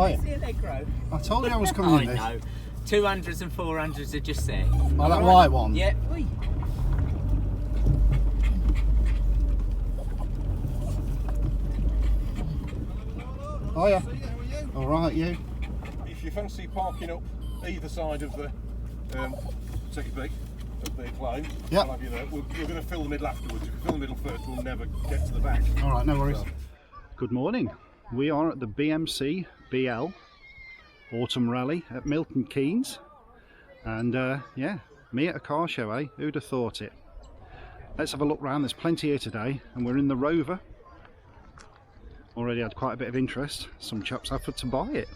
Oh, yeah. The Allegro. I told you I was coming in this. I know. 200s and 400s are just there. Oh, that white one? Yeah. Oi. Oh, yeah. All right, you. If you fancy parking up either side of the ticket big of the claim, Yep. I'll have you there. We're going to fill the middle afterwards. If we fill the middle first, we'll never get to the back. All right, no worries. Good morning. We are at the BMC BL Autumn Rally at Milton Keynes. And yeah, me at a car show, eh? Who'd have thought it? Let's have a look round. There's plenty here today, and we're in the Rover. Already had quite a bit of interest. Some chaps offered to buy it,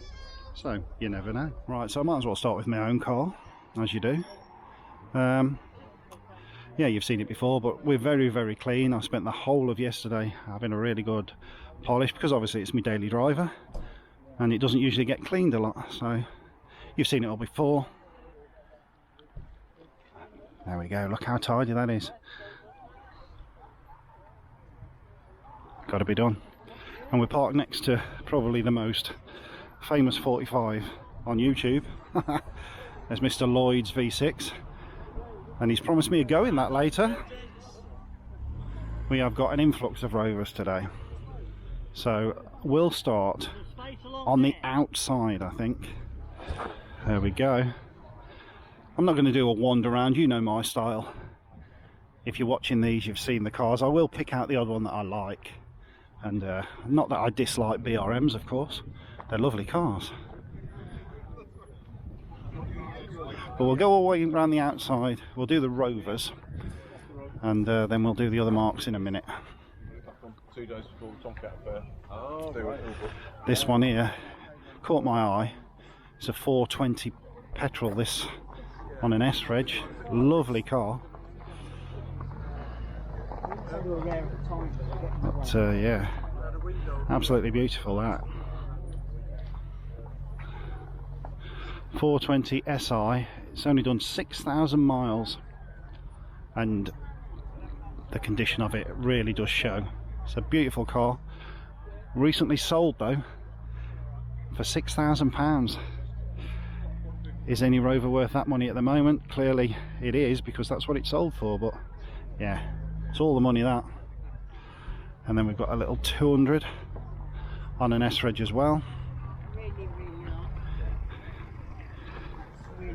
so you never know. Right, so I might as well start with my own car, as you do. Yeah, you've seen it before, but we're very, very clean. I spent the whole of yesterday having a really good polish, because obviously it's my daily driver and it doesn't usually get cleaned a lot. So you've seen it all before. There we go, look how tidy that is. Got to be done. And we're parked next to probably the most famous 45 on YouTube. There's Mr. Lloyd's V6, and he's promised me a go in that later. We have got an influx of Rovers today, so we'll start on the outside, I think. There we go. I'm not going to do a wander around, you know my style. If you're watching these, you've seen the cars. I will pick out the odd one that I like. And not that I dislike BRMs, of course. They're lovely cars. But we'll go all the way around the outside. We'll do the Rovers. And then we'll do the other marks in a minute. 2 days before the Tomcat Fair. This one here caught my eye. It's a 420 petrol, this on an S-Reg. Lovely car. But yeah, absolutely beautiful, that 420 SI. It's only done 6,000 miles, and the condition of it really does show. It's a beautiful car. Recently sold though for £6,000. Is any Rover worth that money at the moment? Clearly it is, because that's what it sold for. But yeah, it's all the money that. And then we've got a little 200 on an S-Reg as well. There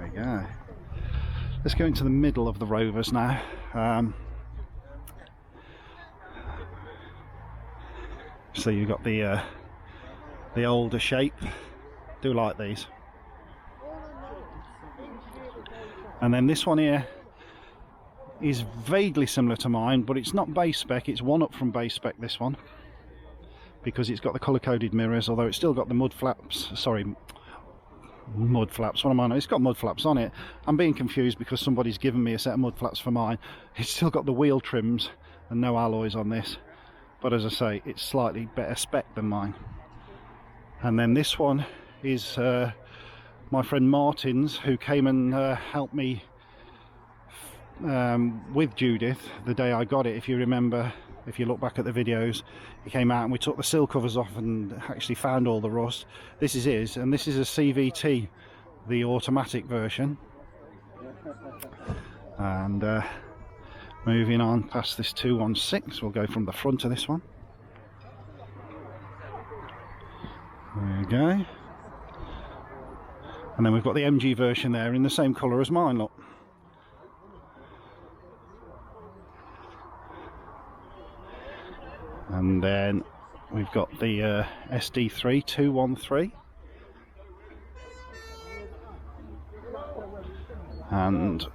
we go. Let's go into the middle of the Rovers now. So you've got the older shape. Do like these. And then this one here is vaguely similar to mine, but it's not base spec. It's one up from base spec, this one, because it's got the colour-coded mirrors, although it's still got the mud flaps. Sorry, mud flaps. What am I on? It's got mud flaps on it. I'm being confused because somebody's given me a set of mud flaps for mine. It's still got the wheel trims and no alloys on this, but as I say, it's slightly better spec than mine. And then this one is my friend Martin's, who came and helped me with Judith the day I got it. If you remember, if you look back at the videos, he came out and we took the sill covers off and actually found all the rust. This is his, and this is a CVT, the automatic version. And moving on past this 216, we'll go from the front of this one. There we go. And then we've got the MG version there in the same colour as mine, look. And then we've got the SD3 213. And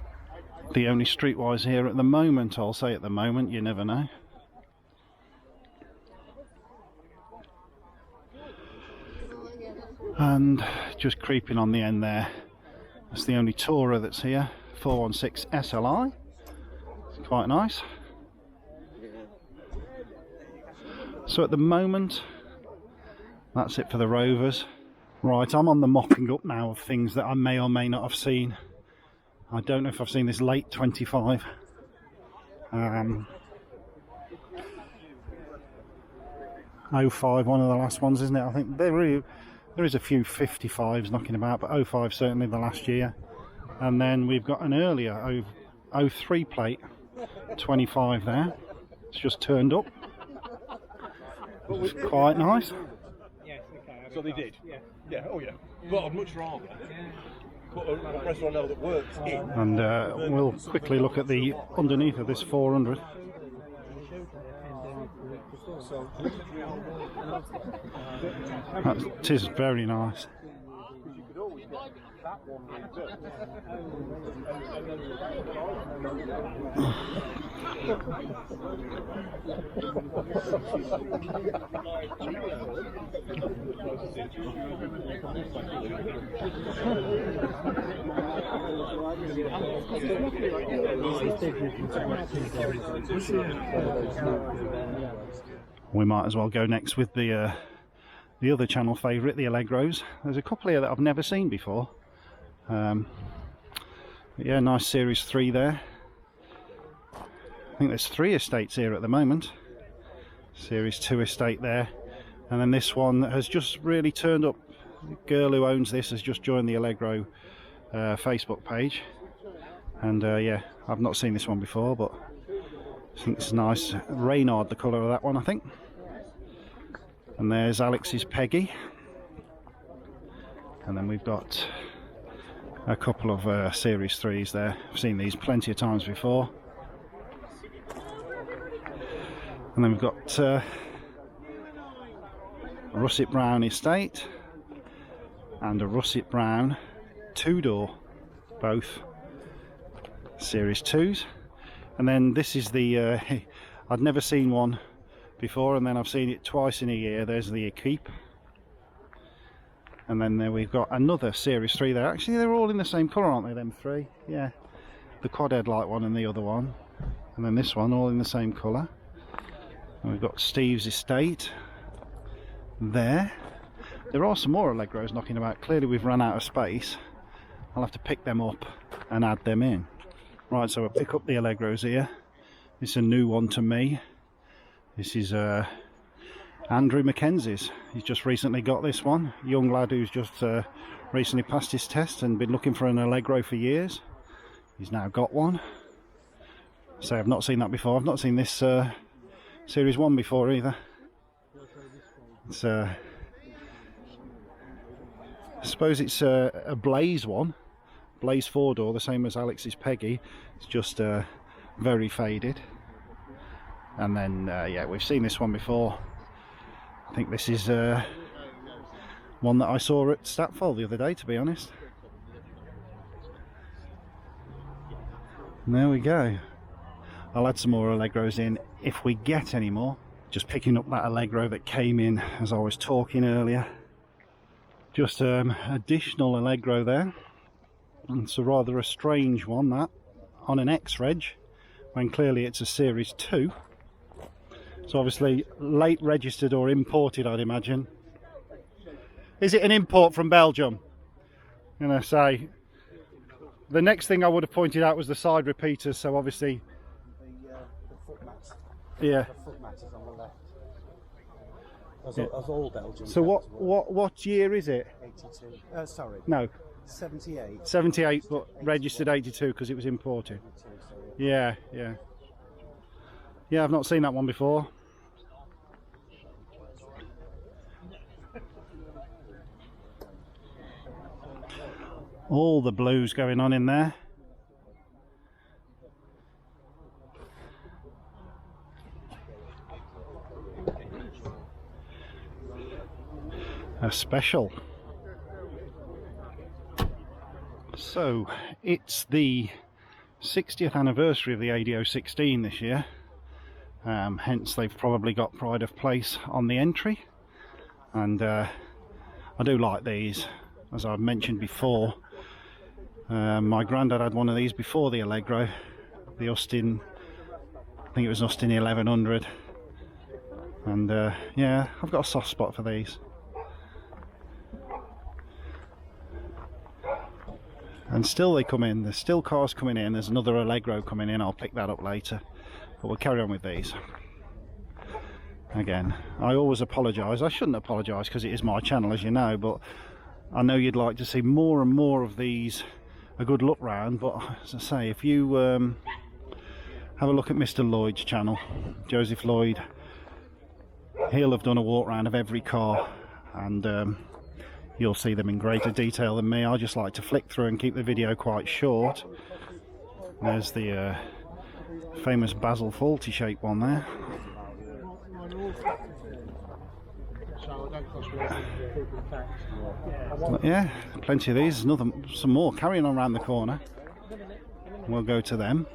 the only streetwise here at the moment, I'll say at the moment, you never know. And just creeping on the end there, that's the only Tourer that's here, 416 SLI. It's quite nice. So at the moment, that's it for the Rovers. Right, I'm on the mopping up now of things that I may or may not have seen. I don't know if I've seen this late 25. 05, one of the last ones, isn't it? I think there is a few 55s knocking about, but 05 certainly the last year. And then we've got an earlier 03 plate, 25 there. It's just turned up. It's quite nice. So they did? Yeah, oh yeah. But I'd much rather put a compressor on now that works in. And we'll quickly look at the underneath of this 400. That is very nice. We might as well go next with the other channel favourite, the Allegros. There's a couple here that I've never seen before. Yeah, nice Series 3 there. I think there's 3 estates here at the moment. Series 2 estate there. And then this one has just really turned up. The girl who owns this has just joined the Allegro Facebook page. And yeah, I've not seen this one before, but I think it's nice. Reynard, the colour of that one, I think. And there's Alex's Peggy. And then we've got a couple of Series 3s there. I've seen these plenty of times before. And then we've got Russet Brown Estate and a Russet Brown 2-door, both Series 2s. And then this is the I'd never seen one before, and then I've seen it twice in a year. There's the Keep. And then there we've got another Series 3 there. Actually, they're all in the same colour, aren't they, them 3? Yeah. The quad headlight one and the other one. And then this one, all in the same colour. And we've got Steve's Estate there. There are some more Allegros knocking about. Clearly we've run out of space. I'll have to pick them up and add them in. Right, so we'll pick up the Allegros here. This is a new one to me. This is Andrew Mackenzie's. He's just recently got this one. Young lad who's just recently passed his test and been looking for an Allegro for years. He's now got one. So I've not seen that before. I've not seen this Series 1 before either. It's I suppose it's a Blaze one. Blaze 4-door, the same as Alex's Peggy. It's just very faded. And then yeah, we've seen this one before. I think this is one that I saw at Statfold the other day, to be honest. And there we go. I'll add some more Allegros in if we get any more. Just picking up that Allegro that came in as I was talking earlier. Just additional Allegro there. And it's rather a strange one, that, on an X-Reg, when clearly it's a Series 2. So obviously late registered or imported, I'd imagine. Is it an import from Belgium? I'm going to say. The next thing I would have pointed out was the side repeaters, so obviously... The foot mats. Yeah. The foot mats is on the left. As all Belgian. So what year is it? 82. Sorry. No. 78. 78, but registered 82 because it was imported. Yeah, yeah. Yeah, I've not seen that one before. All the blues going on in there. A special. So it's the 60th anniversary of the ADO 16 this year, hence they've probably got pride of place on the entry, and I do like these. As I've mentioned before, my granddad had one of these before the Allegro, the Austin, I think it was Austin 1100, and yeah, I've got a soft spot for these. And still they come in, there's still cars coming in, there's another Allegro coming in, I'll pick that up later, but we'll carry on with these. Again, I always apologise. I shouldn't apologise because it is my channel, as you know, but I know you'd like to see more and more of these, a good look round. But as I say, if you have a look at Mr. Lloyd's channel, Joseph Lloyd, he'll have done a walk round of every car, and you'll see them in greater detail than me. I just like to flick through and keep the video quite short. There's the famous Basil faulty shape one there. But yeah, plenty of these. Some more carrying on around the corner. We'll go to them.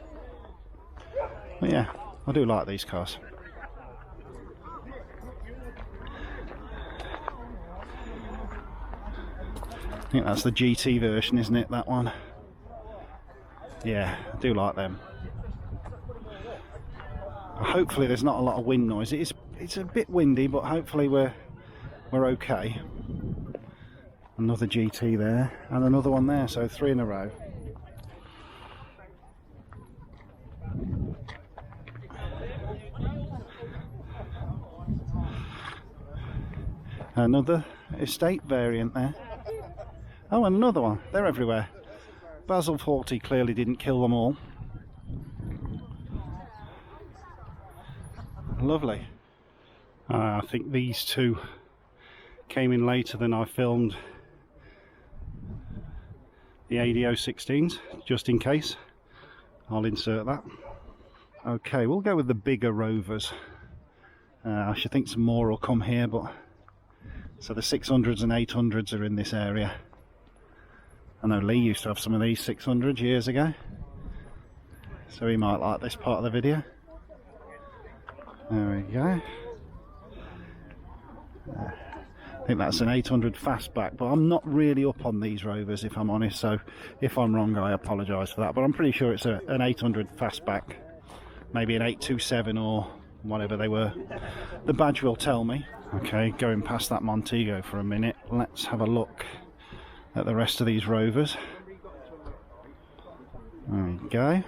But yeah, I do like these cars. I think that's the GT version, isn't it, that one? Yeah, I do like them. Hopefully there's not a lot of wind noise. It's a bit windy, but hopefully we're okay. Another GT there, and another one there, so 3 in a row. Another estate variant there. Oh, and another one. They're everywhere. Basil 40 clearly didn't kill them all. Lovely. I think these two came in later than I filmed the ADO 16s, just in case. I'll insert that. Okay, we'll go with the bigger Rovers. I should think some more will come here, but so the 600s and 800s are in this area. I know Lee used to have some of these 600s years ago, so he might like this part of the video. There we go. I think that's an 800 fastback, but I'm not really up on these Rovers, if I'm honest, so if I'm wrong I apologise for that, but I'm pretty sure it's an 800 fastback, maybe an 827 or whatever they were. The badge will tell me. Okay, going past that Montego for a minute, let's have a look at the rest of these Rovers. There we go.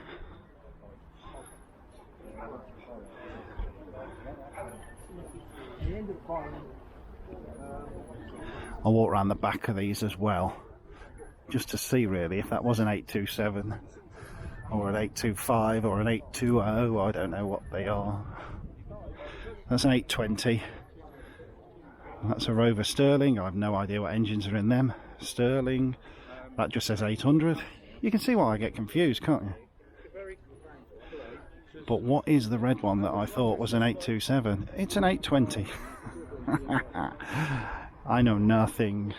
I'll walk around the back of these as well, just to see really if that was an 827 or an 825 or an 820. I don't know what they are. That's an 820. That's a Rover Sterling. I have no idea what engines are in them. Sterling. That just says 800. You can see why I get confused, can't you? But what is the red one that I thought was an 827? It's an 820. I know nothing.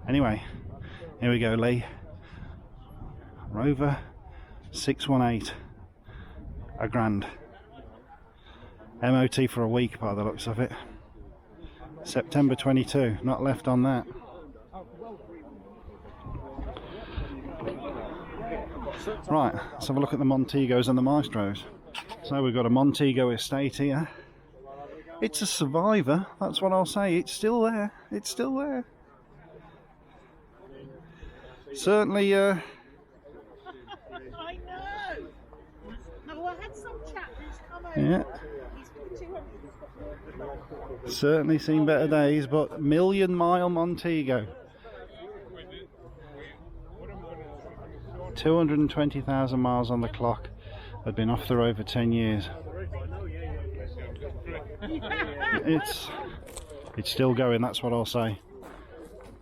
Anyway, here we go, Lee. Rover 618. £1,000. MOT for a week by the looks of it. September 22. Not left on that. Right, let's have a look at the Montegos and the Maestros. So we've got a Montego estate here. It's a survivor, that's what I'll say. It's still there. It's still there. Certainly, I know. No, I had some chap who's come over. yeah. Certainly seen better days, but million-mile Montego. 220,000 miles on the clock. Had been off the road for 10 years. It's still going, that's what I'll say.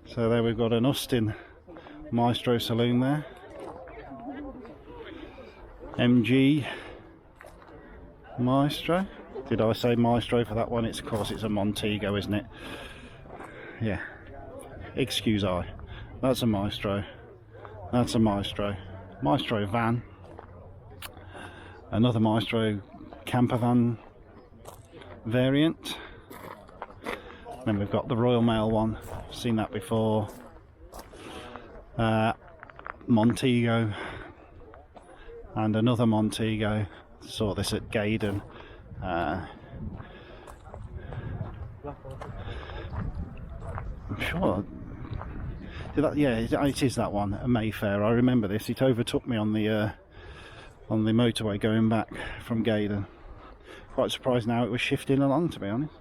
So there we've got an Austin Maestro saloon there. MG Maestro. Did I say Maestro for that one? Of course it's a Montego, isn't it? Yeah. Excuse I. That's a Maestro. That's a Maestro. Maestro van. Another Maestro camper van variant. Then we've got the Royal Mail one. Seen that before. Montego. And another Montego. Saw this at Gaydon. I'm sure. Yeah, it is that one, a Mayfair. I remember this. It overtook me on the motorway going back from Gaydon. Quite surprised now it was shifting along, to be honest.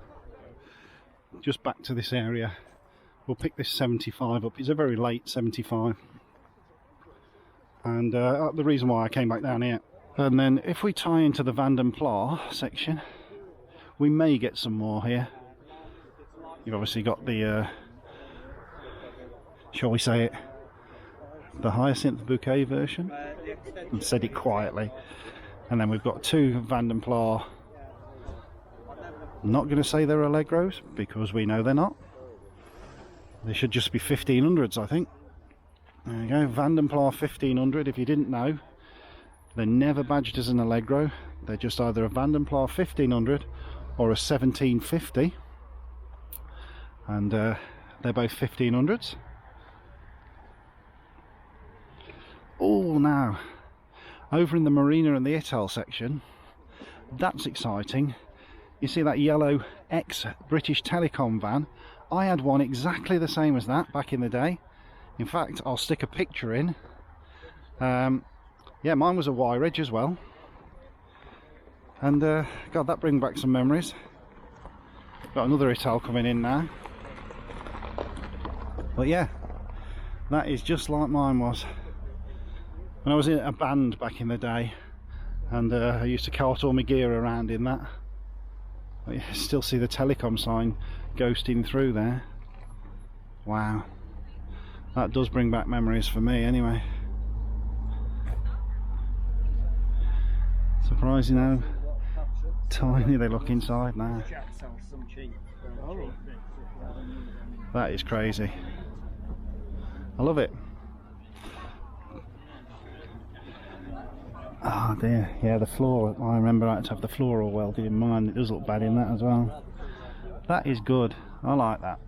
Just back to this area. We'll pick this 75 up. It's a very late 75. And the reason why I came back down here. And then if we tie into the Van den Pla section, we may get some more here. You've obviously got the, shall we say it, the Hyacinth Bouquet version. And said it quietly. And then we've got two Van den Pla. I'm not going to say they're Allegros, because we know they're not. They should just be 1500s, I think. There you go, Van den Pla 1500. If you didn't know, they're never badged as an Allegro. They're just either a Van den Pla 1500 or a 1750. And they're both 1500s. Oh, now, over in the Marina and the Ital section, that's exciting. You see that yellow ex-British Telecom van? I had one exactly the same as that back in the day. In fact, I'll stick a picture in. Yeah, mine was a Y-Reg as well. And God, that brings back some memories. Got another Ital coming in now. But yeah, that is just like mine was. When I was in a band back in the day, and I used to cart all my gear around in that. But you still see the Telecom sign ghosting through there. Wow, that does bring back memories for me anyway. Surprising how tiny they look inside now. That is crazy. I love it. Oh dear, yeah, the floor, I remember I had to have the floor all welded in mine. It does look bad in that as well. That is good, I like that.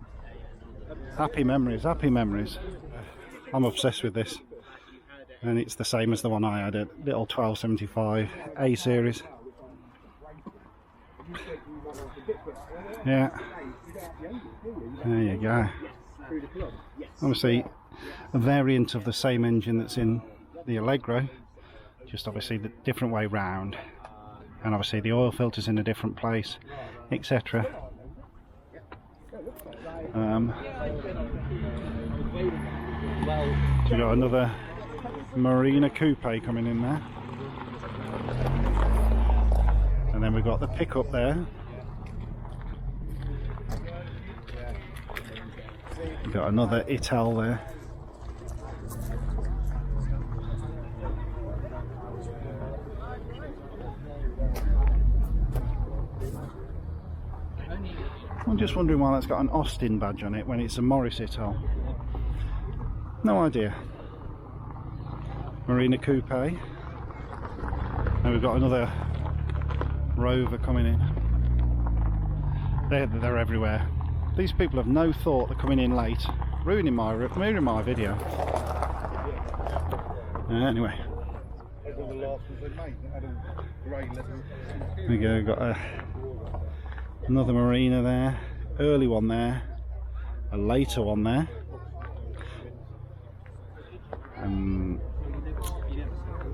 Happy memories, happy memories. I'm obsessed with this. And it's the same as the one I had, a little 1275 A series. Yeah, there you go. Obviously a variant of the same engine that's in the Allegro, just obviously the different way round, and obviously the oil filters in a different place, etc. We've got another Marina Coupe coming in there, and then we've got the pickup there. We've got another Ital there. I'm just wondering why that's got an Austin badge on it when it's a Morris Ital. No idea. Marina Coupe. And we've got another Rover coming in. They're everywhere. These people have no thought they're coming in late, ruining my video. Anyway. There we go, got another Marina there, early one there, a later one there,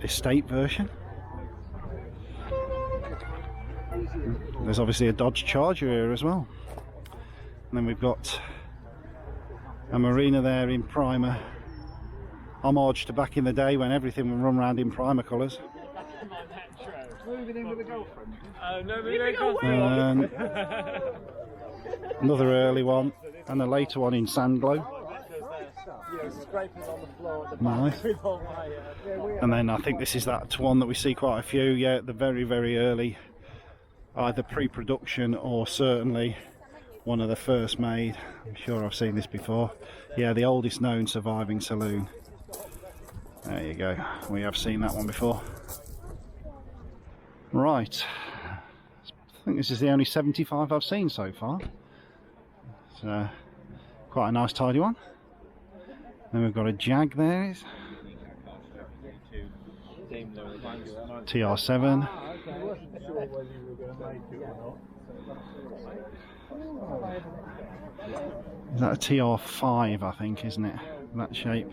estate version. There's obviously a Dodge Charger here as well. And then we've got a Marina there in primer, homage to back in the day when everything would run around in primer colours. Another early one, and a later one in sand glow. Nice. And then I think this is that one that we see quite a few, yeah, the very, very early, either pre-production or certainly one of the first made. I'm sure I've seen this before. Yeah, the oldest known surviving saloon. There you go, we have seen that one before. Right, I think this is the only 75 I've seen so far. It's quite a nice tidy one. Then we've got a Jag there, TR7. Is that a TR5, I think, isn't it? That shape.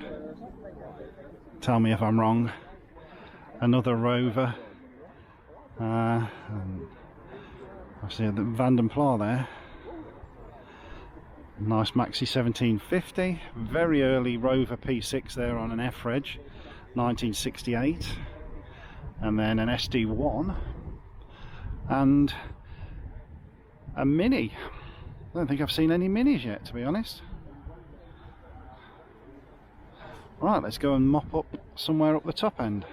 Tell me if I'm wrong. Another Rover. I see the Vanden Plas there. Nice Maxi 1750. Very early Rover P6 there on an F-Reg, 1968. And then an SD1. And a Mini. I don't think I've seen any Minis yet, to be honest. Right, let's go and mop up somewhere up the top end.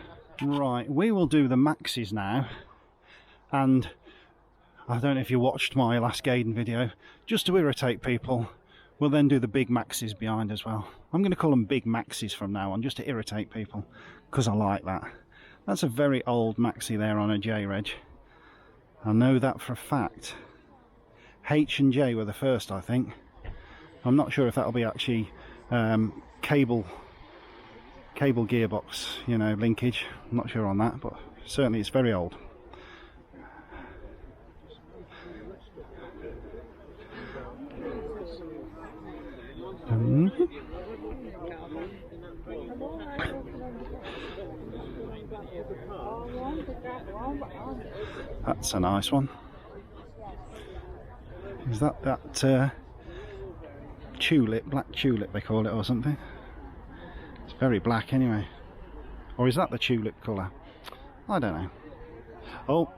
Right, we will do the Maxis now. And I don't know if you watched my last Gaydon video, just to irritate people, we'll then do the big Maxis behind as well. I'm going to call them big Maxis from now on, just to irritate people, because I like that. That's a very old Maxi there on a J-Reg. I know that for a fact. H and J were the first, I think. I'm not sure if that'll be actually cable gearbox, you know, linkage. I'm not sure on that, but certainly it's very old. That's a nice one. Is that tulip, black tulip they call it or something? It's very black anyway. Or is that the tulip colour? I don't know. Oh,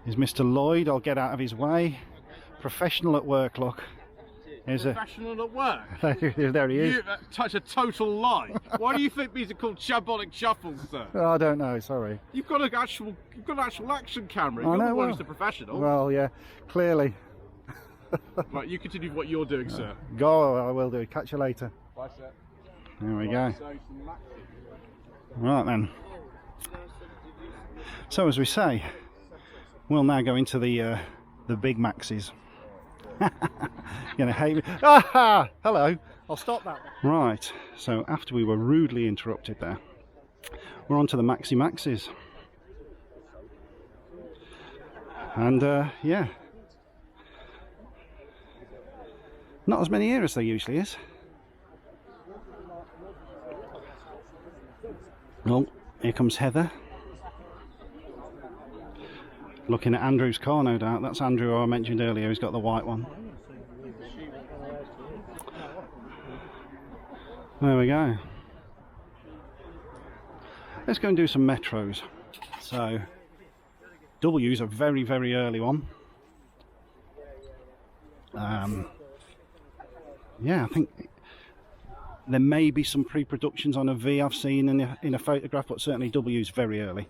is Mr. Lloyd. I'll get out of his way. Professional at work, look. Professional at work? There he is. That's a total lie. Why do you think these are called shambolic shuffles, sir? I don't know, sorry. You've got an actual action camera. I You're know, the one well. who's the professional. Well, yeah, clearly. Right, you continue what you're doing, sir. Go, I will do. Catch you later. Bye, sir. There we go. Right then. So as we say, we'll now go into the big Maxis. You're gonna hate me. Ah! Hello. I'll stop that. Right. So after we were rudely interrupted there, we're on to the Maxis. And yeah, not as many here as there usually is. Oh, here comes Heather. Looking at Andrew's car, no doubt. That's Andrew, who I mentioned earlier. He's got the white one. There we go. Let's go and do some Metros. So, W's a very, very early one. Yeah, I think there may be some pre-productions on a V I've seen in a photograph, but certainly W's very early.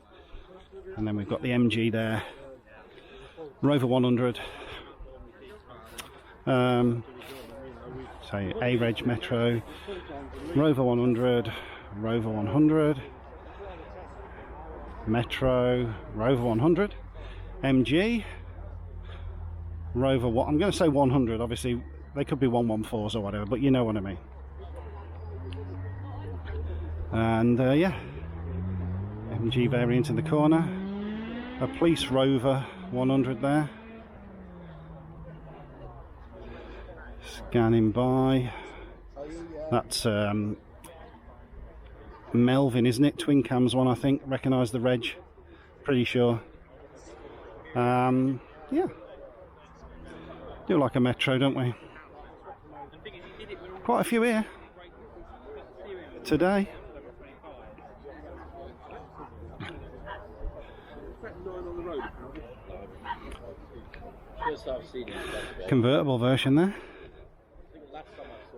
And then we've got the MG there. Rover 100, say A-Reg Metro, Rover 100, Rover 100, Metro, Rover 100, MG, Rover, I'm going to say 100, obviously they could be 114s or whatever, but you know what I mean. And yeah, MG variant in the corner, a police Rover 100 there. Scanning by. That's Melvin, isn't it? Twin cams one, I think. Recognise the reg. Pretty sure. Yeah. Do like a Metro, don't we? Quite a few here today. Convertible version there.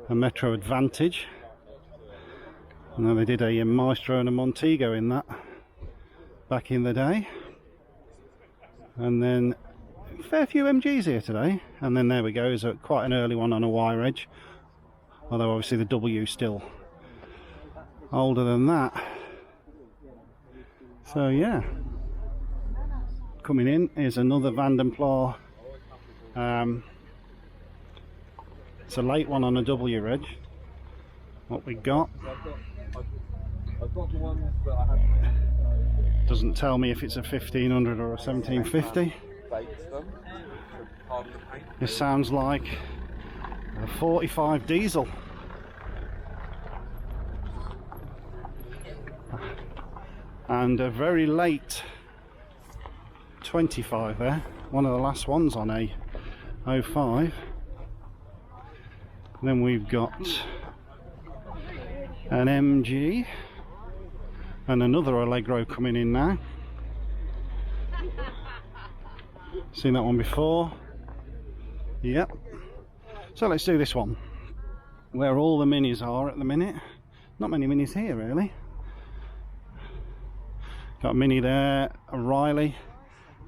A Metro Advantage. I know they did a Maestro and a Montego in that back in the day. And then a fair few MGs here today. And then there we go, is quite an early one on a Y-Reg. Although obviously the W still older than that. So yeah. Coming in is another Vanden Plas. It's a late one on a W reg. What we got doesn't tell me if it's a 1500 or a 1750. This sounds like a 45 diesel. And a very late 25 there. one of the last ones on a 05. Then we've got an MG and another Allegro coming in now. Seen that one before? Yep. So let's do this one, where all the minis are at the minute. Not many minis here really. Got a mini there, a Riley,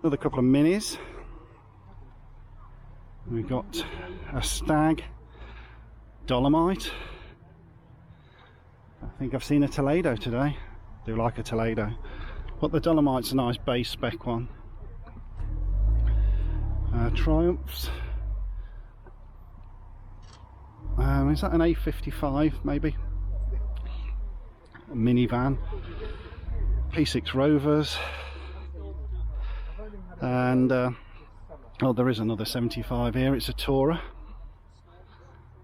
another couple of minis. We've got a Stag, Dolomite. I think I've seen a Toledo today. Do like a Toledo, but the Dolomite's a nice base spec one. Triumphs. Is that an A55 maybe? A minivan. P6 Rovers. And oh, there is another 75 here. It's a Tourer.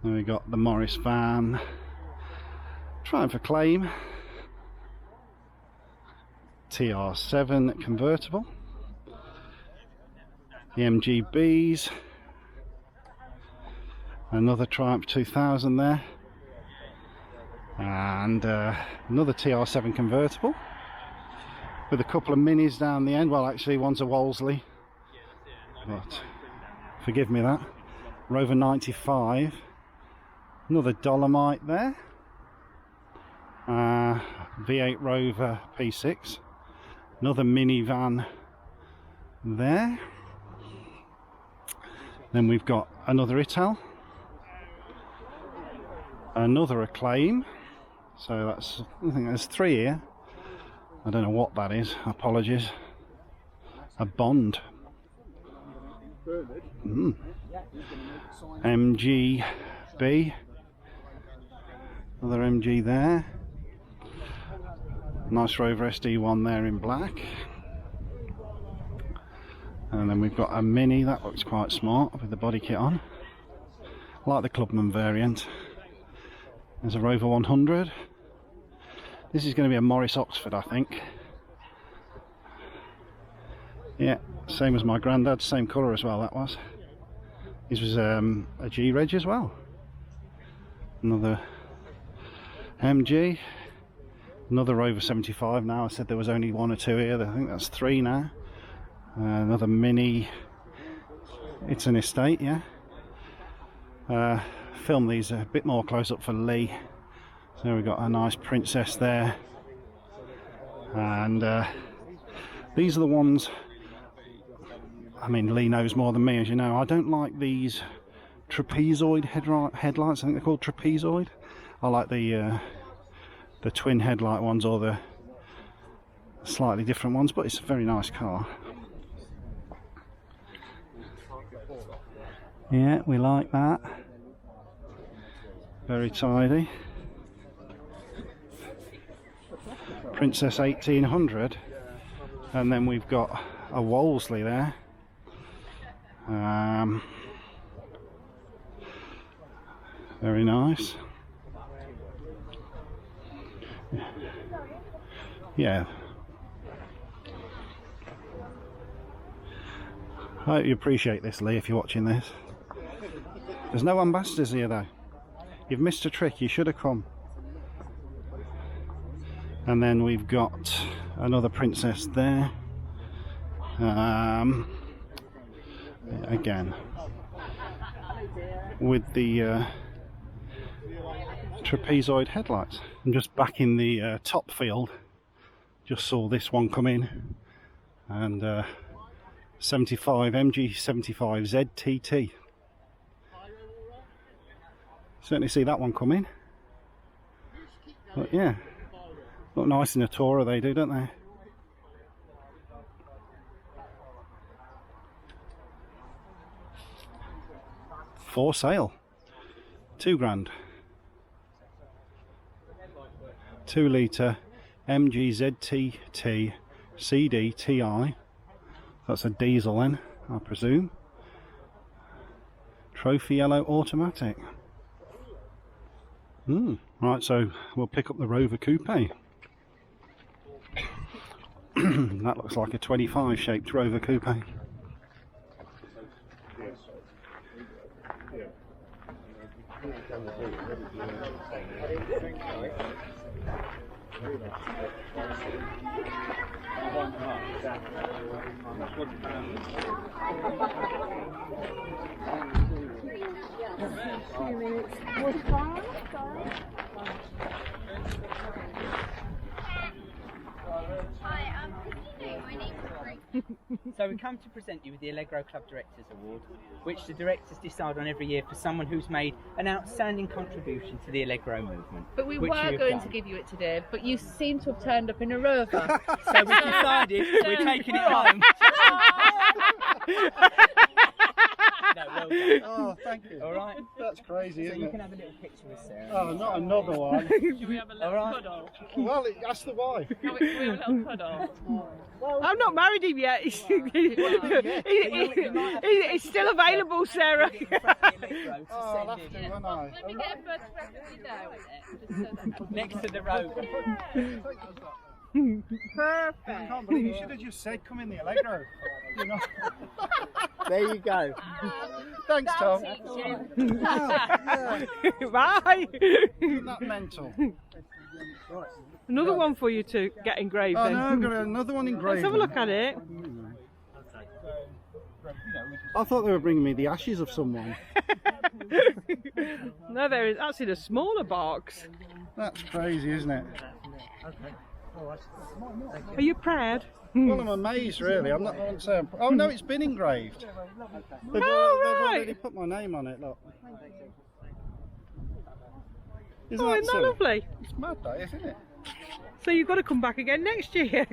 Then we got the Morris van. Triumph Acclaim. TR7 convertible. The MGBs. Another Triumph 2000 there. And another TR7 convertible. With a couple of minis down the end. Well, actually, one's a Wolseley. But forgive me that. Rover 95. Another Dolomite there. V8 Rover P6. Another minivan there. Then we've got another Ital. Another Acclaim. So that's, I think there's 3 here. I don't know what that is. Apologies. A Bond. MGB. Another MG there. Nice Rover SD1 there in black. And then we've got a Mini. That looks quite smart with the body kit on. I like the Clubman variant. There's a Rover 100. This is going to be a Morris Oxford, I think. Yeah, same as my granddad's, same colour as well, that was. This was a G-Reg as well. Another MG. Another Rover 75 now. I said there was only 1 or 2 here. I think that's 3 now. Another Mini. It's an estate, yeah. Film these a bit more close up for Lee. So we've got a nice Princess there. And these are the ones, I mean, Lee knows more than me, as you know. I don't like these trapezoid headlights. I think they're called trapezoid. I like the twin headlight ones, or the slightly different ones, but it's a very nice car. Yeah, we like that. Very tidy. Princess 1800. And then we've got a Wolseley there. Very nice. Yeah. I hope you appreciate this, Lee, if you're watching this. There's no ambassadors here though. You've missed a trick, you should have come. And then we've got another Princess there. Again, with the trapezoid headlights. I'm just back in the top field. Just saw this one come in. And 75 MG 75 ZTT. Certainly see that one come in. But yeah, look nice in a Tourer, they do, don't they? For sale, £2,000. 2 litre MG ZTT CD TI. That's a diesel then, I presume. Trophy yellow automatic. Right, so we'll pick up the Rover Coupe. That looks like a 25 shaped Rover Coupe. So we come to present you with the Allegro Club Directors Award, which the directors decide on every year for someone who's made an outstanding contribution to the Allegro movement. But we which were you have going done. to give you it today, but you seem to have turned up in a Rover. So we decided we're taking it home. No, well done. Oh, thank you. All right. That's crazy, So isn't you it? can have a little picture with Sarah. Oh, not another one. Should we have a All right. cuddle? Well, ask the wife. Can we have a little cuddle? I've not married him yet. He's still available, Sarah. Oh, I'll have to, won't I? Let me get a photograph of you now with it. Just so that Next to the Rover. I can't believe you should have just said come in the Allegro. You know? There you go. Thanks, Tom. Bye. Isn't that mental? Another one for you to get engraved Oh then. no, I've got another one engraved. Let's have a look at it. I thought they were bringing me the ashes of someone. No, there is actually a smaller box. That's crazy, isn't it? Are you proud? Well, I'm amazed, really. I'm not going to say. Oh no, it's been engraved. They've already put my name on it. Look. Isn't Oh, that isn't that silly? lovely? It's mad, that, isn't it? So you've got to come back again next year.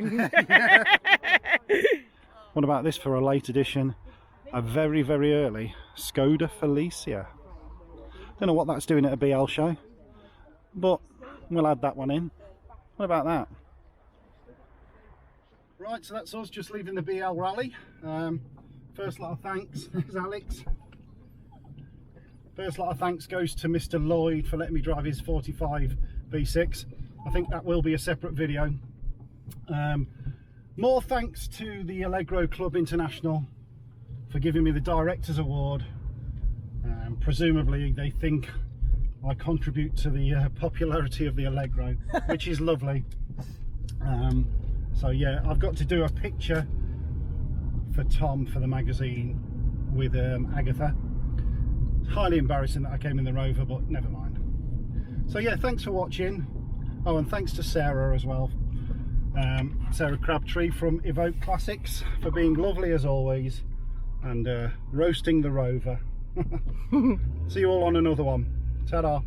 What about this for a late edition? A very, very early Skoda Felicia. Don't know what that's doing at a BL show, but we'll add that one in. What about that? Right, so that's us just leaving the BL rally. First lot of thanks, there's Alex. First lot of thanks goes to Mr. Lloyd for letting me drive his 45 V6. I think that will be a separate video. More thanks to the Allegro Club International for giving me the Directors Award. Presumably they think I contribute to the popularity of the Allegro, which is lovely. So yeah, I've got to do a picture for Tom for the magazine with Agatha. It's highly embarrassing that I came in the Rover, but never mind. So yeah, thanks for watching. Oh, and thanks to Sarah as well. Sarah Crabtree from Evoke Classics for being lovely as always and roasting the Rover. See you all on another one. Ta-da.